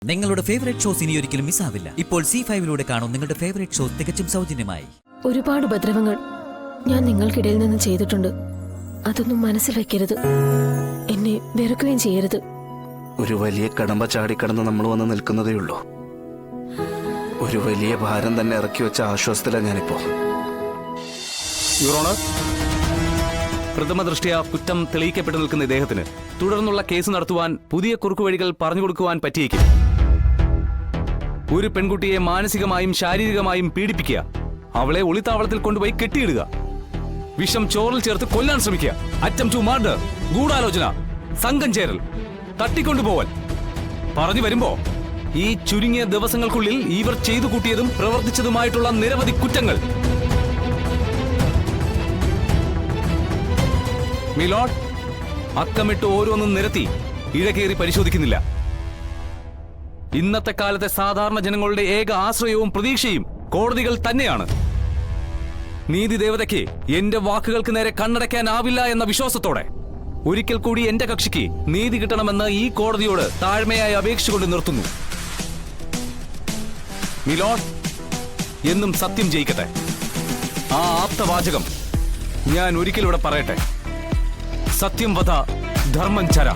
നിങ്ങളുടെ favourite shows ഇനി ഒരിക്കലും മിസ്സാവില്ല. ഇപ്പോൾ C5-ലൂടെ കാണും നിങ്ങളുടെ ഫേവറേറ്റ് ഷോസ് തികച്ചും സൗജന്യമായി. ഒരുപാട് ഉപദ്രവങ്ങൾ ഞാൻ നിങ്ങൾക്കിടയിൽ നിന്ന് ചെയ്തിട്ടുണ്ട്. അതൊന്നും മനസ്സിൽ വെക്കരുത്. എന്നെ വെറുക്കുകയും ചെയ്യരുത്. ഒരു വലിയ കടമ്പ ചാടിക്കടന്ന് നമ്മൾ വന്ന് നിൽക്കുന്നതേ ഉള്ളൂ. ഒരു വലിയ ഭാരം തന്നെ ഇറക്കി വെച്ച ആശ്വാസത്തിലാണ് ഞാനിപ്പോ. യുവർ ഓണർ, പ്രഥമ ദൃഷ്ട്യാ കുറ്റം തെളിയിക്കപ്പെട്ടു നിൽക്കുന്ന ഇദ്ദേഹത്തിന് തുടർന്നുള്ള കേസ് നടത്തുവാൻ പുതിയ കുറുക്കുവഴികൾ പറഞ്ഞു കൊടുക്കുവാൻ പറ്റിയേക്കും. ഒരു പെൺകുട്ടിയെ മാനസികമായും ശാരീരികമായും പീഡിപ്പിക്കുക, അവളെ ഒളിത്താവളത്തിൽ കൊണ്ടുപോയി കെട്ടിയിടുക, വിഷം ചോറിൽ ചേർത്ത് കൊല്ലാൻ ശ്രമിക്കുക, അറ്റംപ്റ്റ് ടു മർഡർ, ഗൂഢാലോചന, സംഘം ചേരൽ, തട്ടിക്കൊണ്ടുപോവൽ, പറഞ്ഞു വരുമ്പോ ഈ ചുരുങ്ങിയ ദിവസങ്ങൾക്കുള്ളിൽ ഇവർ ചെയ്തു കൂട്ടിയതും പ്രവർത്തിച്ചതുമായിട്ടുള്ള നിരവധി കുറ്റങ്ങൾ. മിലോഡ്, അക്കമിട്ട് ഓരോന്നും നിരത്തി ഇഴകേറി പരിശോധിക്കുന്നില്ല. ഇന്നത്തെ കാലത്തെ സാധാരണ ജനങ്ങളുടെ ഏക ആശ്രയവും പ്രതീക്ഷയും കോടതികൾ തന്നെയാണ്. നീതി ദേവതയ്ക്ക് എന്റെ വാക്കുകൾക്ക് നേരെ കണ്ണടയ്ക്കാനാവില്ല എന്ന വിശ്വാസത്തോടെ ഒരിക്കൽ കൂടി എന്റെ കക്ഷിക്ക് നീതി കിട്ടണമെന്ന് ഈ കോടതിയോട് താഴ്മയായി അപേക്ഷിച്ചുകൊണ്ട് നിർത്തുന്നു. മിലോഡ്, എന്നും സത്യം ജയിക്കട്ടെ. ആ ആപ്തവാചകം ഞാൻ ഒരിക്കലൂടെ പറയട്ടെ. സത്യം വധ, ധർമ്മം ചര.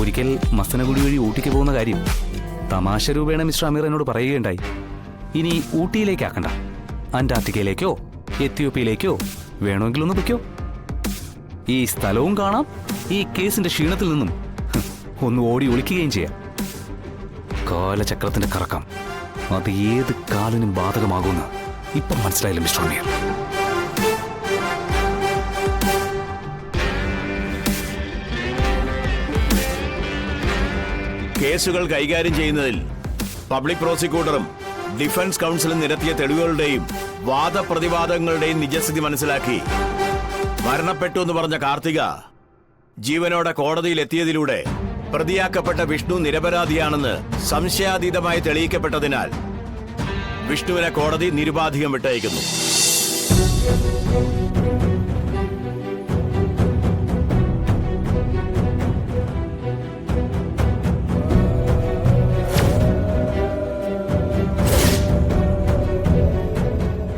ഒരിക്കൽ മസനഗുഡി വഴി ഊട്ടിക്ക് പോകുന്ന കാര്യം തമാശ രൂപേണ മിസ്റ്റർ അമീർ എന്നോട് പറയുകയുണ്ടായി. ഇനി ഊട്ടിയിലേക്കാക്കണ്ട, അന്റാർട്ടിക്കയിലേക്കോ എത്യോപ്യയിലേക്കോ വേണമെങ്കിലൊന്ന് പൊയ്ക്കോ. ഈ സ്ഥലവും കാണാം, ഈ കേസിന്റെ ക്ഷീണത്തിൽ നിന്നും ഒന്ന് ഓടി ഒളിക്കുകയും ചെയ്യാം. കാലചക്രത്തിന്റെ കറക്കം അത് ഏത് കാലിനും ബാധകമാകുമെന്ന് ഇപ്പം മനസ്സിലായില്ല മിസ്റ്റർ അമീർ. കേസുകൾ കൈകാര്യം ചെയ്യുന്നതിൽ പബ്ലിക് പ്രോസിക്യൂട്ടറും ഡിഫൻസ് കൗൺസിലും നിരത്തിയ തെളിവുകളുടെയും വാദപ്രതിവാദങ്ങളുടെയും നിജസ്ഥിതി മനസ്സിലാക്കി മരണപ്പെട്ടു എന്ന് പറഞ്ഞ കാർത്തിക ജീവനോടെ കോടതിയിൽ എത്തിയതിലൂടെ പ്രതിയാക്കപ്പെട്ട വിഷ്ണു നിരപരാധിയാണെന്ന് സംശയാതീതമായി തെളിയിക്കപ്പെട്ടതിനാൽ വിഷ്ണുവിനെ കോടതി നിരുപാധികം വിട്ടയക്കുന്നു.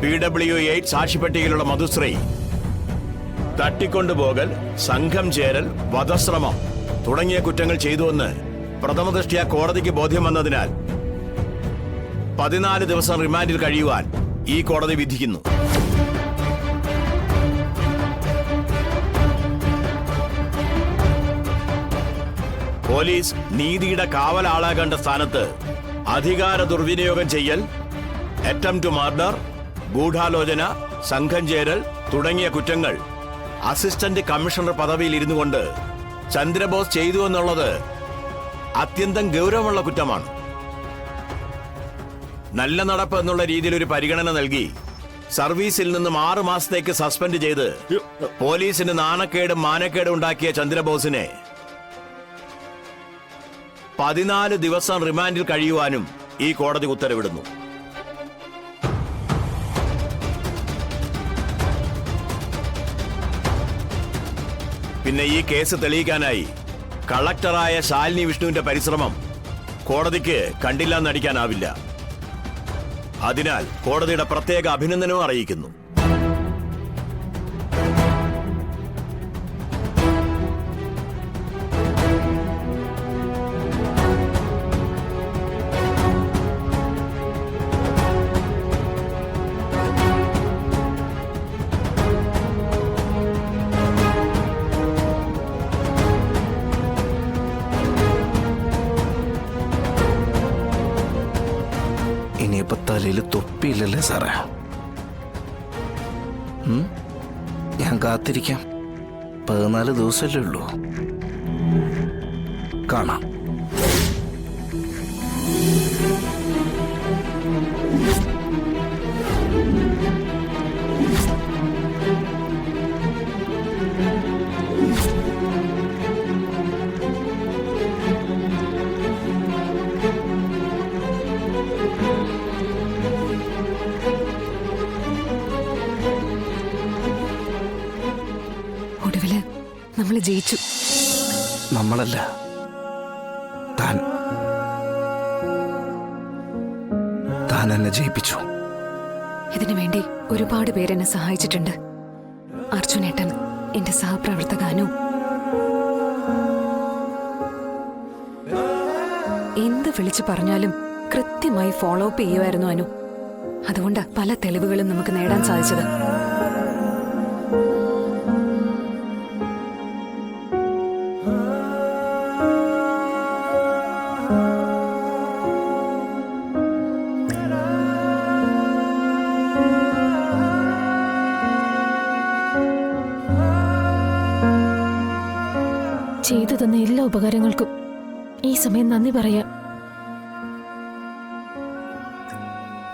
PW8 സാക്ഷിപ്പട്ടികയിലുള്ള മധുശ്രീ തട്ടിക്കൊണ്ടുപോകൽ, സംഘം ചേരൽ, വധശ്രമം തുടങ്ങിയ കുറ്റങ്ങൾ ചെയ്തുവെന്ന് പ്രഥമദൃഷ്ട്യാ കോടതിക്ക് ബോധ്യം വന്നതിനാൽ 14 ദിവസം റിമാൻഡിൽ കഴിയുവാൻ ഈ കോടതി വിധിക്കുന്നു. പോലീസ് നീതിയുടെ കാവലാളാകേണ്ട സ്ഥാനത്ത് അധികാര ദുർവിനിയോഗം ചെയ്യൽ, അറ്റംപ്റ്റ് ടു മർഡർ, ഗൂഢാലോചന, സംഘം ചേരൽ തുടങ്ങിയ കുറ്റങ്ങൾ അസിസ്റ്റന്റ് കമ്മീഷണർ പദവിയിൽ ഇരുന്നു കൊണ്ട് ചന്ദ്രബോസ് ചെയ്തു എന്നുള്ളത് അത്യന്തം ഗൗരവമുള്ള കുറ്റമാണ്. നല്ല നടപ്പ് എന്നുള്ള രീതിയിൽ ഒരു പരിഗണന നൽകി സർവീസിൽ നിന്നും 6 മാസത്തേക്ക് സസ്പെൻഡ് ചെയ്ത് പോലീസിന് നാണക്കേടും മാനക്കേടും ഉണ്ടാക്കിയ ചന്ദ്രബോസിനെ 14 ദിവസം റിമാൻഡിൽ കഴിയുവാനും ഈ കോടതി ഉത്തരവിടുന്നു. പിന്നെ ഈ കേസ് തെളിയിക്കാനായി കളക്ടറായ ശാലിനി വിഷ്ണുവിന്റെ പരിശ്രമം കോടതിക്ക് കണ്ടില്ല നടിക്കാനാവില്ല. അതിനാൽ കോടതിയുടെ പ്രത്യേക അഭിനന്ദനവും അറിയിക്കുന്നു. ഇനിയിപ്പോ തലയിൽ തൊപ്പിയില്ലല്ലേ സാറേ? ഞാൻ കാത്തിരിക്കാം. 14 ദിവസമല്ലേ ഉള്ളൂ. കാണാം. ജയിച്ചു. നമ്മളല്ല, താൻ എന്നെ ജയിപ്പിച്ചു. ഇതിനു വേണ്ടി ഒരുപാട് പേരെന്നെ സഹായിച്ചിട്ടുണ്ട്. അർജുനേട്ടൻ, എന്റെ സഹപ്രവർത്തക അനു. എന്ത് വിളിച്ചു പറഞ്ഞാലും കൃത്യമായി ഫോളോ അപ്പ് ചെയ്യുമായിരുന്നു അനു. അതുകൊണ്ട് പല തെളിവുകളും നമുക്ക് നേടാൻ സാധിച്ചത്. ചെയ്തു തന്ന എല്ലാ ഉപകാരങ്ങൾക്കും ഈ സമയം നന്ദി പറയാം.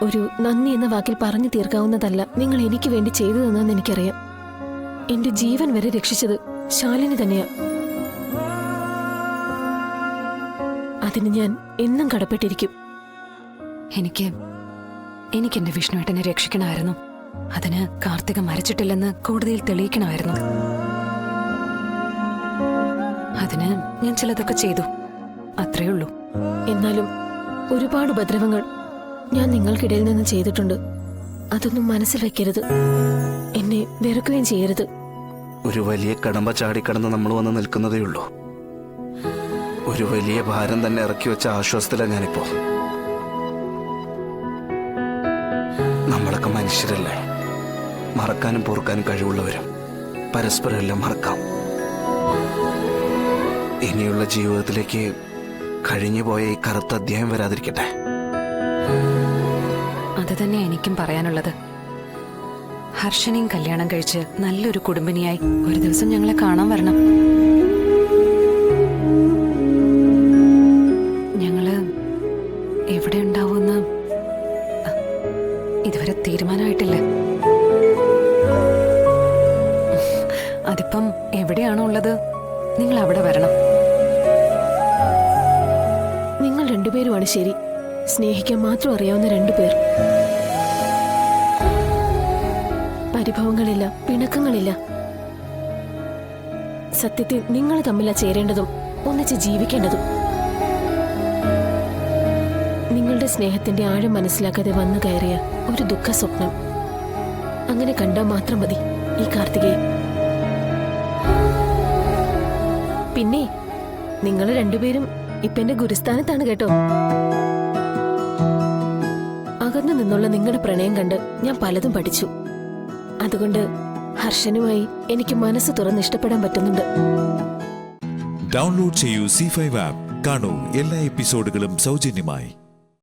ഒരു നന്ദി എന്ന വാക്കിൽ പറഞ്ഞു തീർക്കാവുന്നതല്ല നിങ്ങൾ എനിക്ക് വേണ്ടി ചെയ്തു തന്നെന്ന് എനിക്കറിയാം. എന്റെ ജീവൻ വരെ രക്ഷിച്ചത് ശാലിനി തന്നെയാ. അതിന് ഞാൻ എന്നും കടപ്പെട്ടിരിക്കും. എനിക്ക് എന്റെ വിഷ്ണുവേട്ടനെ രക്ഷിക്കണമായിരുന്നു. അതിന് കാർത്തിക മരിച്ചിട്ടില്ലെന്ന് കോടതിയിൽ തെളിയിക്കണമായിരുന്നു. അതിന് ഞാൻ ചിലതൊക്കെ ചെയ്തു, അത്രേ ഉള്ളൂ. എന്നാലും ഒരുപാട് ഉപദ്രവങ്ങൾ ഞാൻ നിങ്ങൾക്കിടയിൽ നിന്ന് ചെയ്തിട്ടുണ്ട്. അതൊന്നും മനസ്സിൽ വെക്കരുത്. എന്നെ വെറുക്കുകയും ചെയ്യരുത്. ഒരു വലിയ കടമ്പ ചാടിക്കടന്ന് നമ്മൾ വന്ന് നിൽക്കുന്നതേയുള്ളൂ. ഒരു വലിയ ഭാരം തന്നെ ഇറക്കി വെച്ച ആശ്വാസത്തിലാണ് ഞാനിപ്പോ. നമ്മളൊക്കെ മനുഷ്യരല്ലേ, മറക്കാനും പൊറുക്കാനും കഴിവുള്ളവരും. പരസ്പരം എല്ലാം മറക്കാം. ഇനിയുള്ള ജീവിതത്തിലേക്ക് കഴിഞ്ഞുപോയ ഈ കറുത്ത അധ്യായം വരാതിരിക്കട്ടെ. അത് തന്നെ എനിക്കും പറയാനുള്ളത്. ഹർഷനെയും കല്യാണം കഴിച്ച് നല്ലൊരു കുടുംബിനിയായി ഒരു ദിവസം ഞങ്ങളെ കാണാൻ വരണം. ഞങ്ങള് എവിടെ ഉണ്ടാവുമെന്ന് ഇതുവരെ തീരുമാനമായിട്ടില്ല. അതിപ്പം എവിടെയാണോ ഉള്ളത്, നിങ്ങൾ അവിടെ വരണം. നിങ്ങൾ രണ്ടുപേരുമാണ് ശരി. സ്നേഹിക്കാൻ മാത്രം അറിയാവുന്ന രണ്ടുപേർ. പരിഭവങ്ങളില്ല, പിണക്കങ്ങളില്ല. സത്യത്തിൽ നിങ്ങൾ തമ്മിലാ ചേരേണ്ടതും ഒന്നിച്ച് ജീവിക്കേണ്ടതും. നിങ്ങളുടെ സ്നേഹത്തിന്റെ ആഴം മനസ്സിലാക്കാതെ വന്നു കയറിയ ഒരു ദുഃഖ സ്വപ്നം. അങ്ങനെ കണ്ടാൽ മാത്രം മതി ഈ കാർത്തികയെ. പിന്നെ നിങ്ങൾ രണ്ടുപേരും ഇപ്പൊ എന്റെ ഗുരുസ്ഥാനത്താണ് കേട്ടോ. അകന്നു നിന്നുള്ള നിങ്ങളുടെ പ്രണയം കണ്ട് ഞാൻ പലതും പഠിച്ചു. അതുകൊണ്ട് ഹർഷനുമായി എനിക്ക് മനസ്സ് തുറന്ന് ഇഷ്ടപ്പെടാൻ പറ്റുന്നുണ്ട്. ഡൗൺലോഡ് ചെയ്യൂ C5 ആപ്പ്. കാണൂ എല്ലാ എപ്പിസോഡുകളും സൗജന്യമായി.